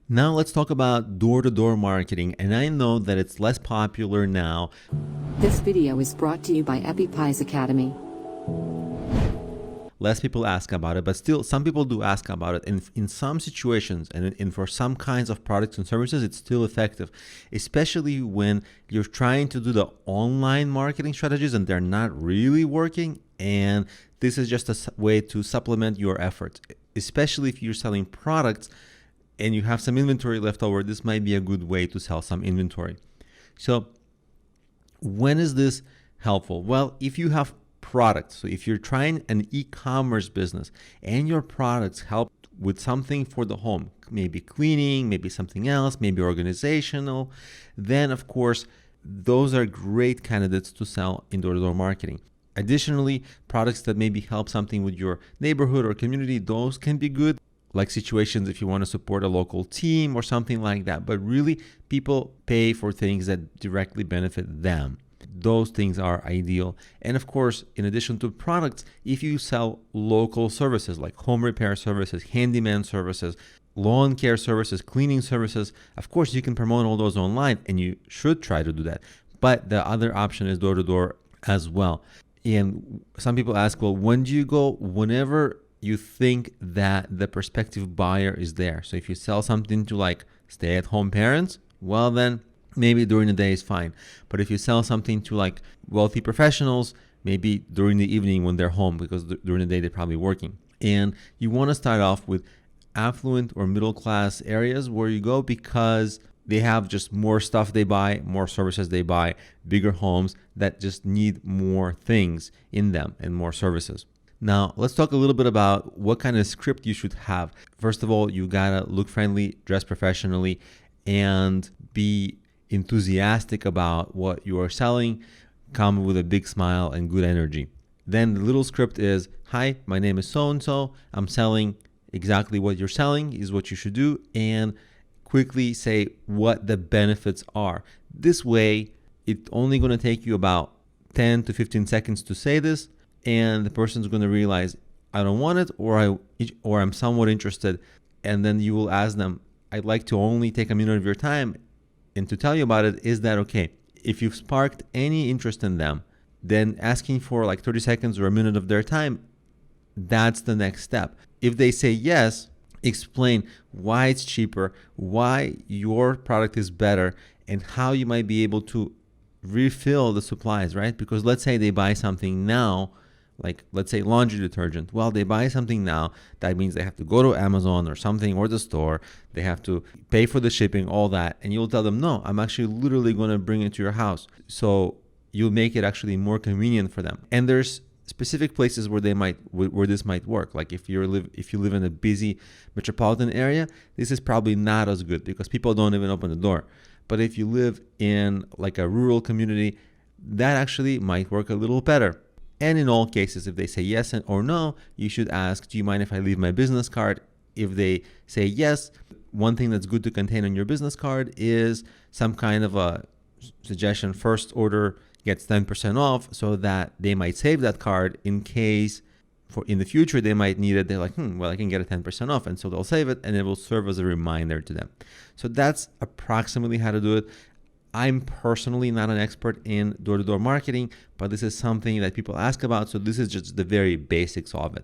Now let's talk about door-to-door marketing, and I know that it's less popular now. This video is brought to you by EpiPie's Academy. Less people ask about it, but still some people do ask about it. And in some situations and for some kinds of products and services, it's still effective, especially when you're trying to do the online marketing strategies and they're not really working. And this is just a way to supplement your efforts, especially if you're selling products and you have some inventory left over. This might be a good way to sell some inventory. So when is this helpful? Well, if you have products, so if you're trying an e-commerce business and your products help with something for the home, maybe cleaning, maybe something else, maybe organizational, then of course those are great candidates to sell in door-to-door marketing. Additionally, products that maybe help something with your neighborhood or community, those can be good, like situations if you want to support a local team or something like that. But really, people pay for things that directly benefit them. Those things are ideal. And of course, in addition to products, if you sell local services like home repair services, handyman services, lawn care services, cleaning services, of course, you can promote all those online, and you should try to do that. But the other option is door-to-door as well. And some people ask, well, when do you go? Whenever you think that the prospective buyer is there. So if you sell something to like stay-at-home parents, well then maybe during the day is fine. But if you sell something to like wealthy professionals, maybe during the evening when they're home, because during the day they're probably working. And you want to start off with affluent or middle class areas where you go, because they have just more stuff they buy, more services they buy, bigger homes that just need more things in them and more services. Now, let's talk a little bit about what kind of script you should have. First of all, you gotta look friendly, dress professionally, and be enthusiastic about what you are selling. Come with a big smile and good energy. Then the little script is, hi, my name is so-and-so. I'm selling exactly what you're selling is what you should do, and quickly say what the benefits are. This way, it's only gonna take you about 10 to 15 seconds to say this, and the person's going to realize I don't want it, or I'm somewhat interested. And then you will ask them, I'd like to only take a minute of your time and to tell you about it. Is that okay? If you've sparked any interest in them, then asking for like 30 seconds or a minute of their time, that's the next step. If they say yes, explain why it's cheaper, why your product is better, and how you might be able to refill the supplies, right? Because let's say they buy something now, like let's say laundry detergent. Well, they buy something now. That means they have to go to Amazon or something, or the store. They have to pay for the shipping, all that. And you'll tell them, no, I'm actually literally going to bring it to your house. So you'll make it actually more convenient for them. And there's specific places where this might work. Like if you live in a busy metropolitan area, this is probably not as good because people don't even open the door. But if you live in like a rural community, that actually might work a little better. And in all cases, if they say yes or no, you should ask, do you mind if I leave my business card? If they say yes, one thing that's good to contain on your business card is some kind of a suggestion. First order gets 10% off, so that they might save that card in case for in the future they might need it. They're like, well, I can get a 10% off. And so they'll save it, and it will serve as a reminder to them. So that's approximately how to do it. I'm personally not an expert in door-to-door marketing, but this is something that people ask about. So this is just the very basics of it.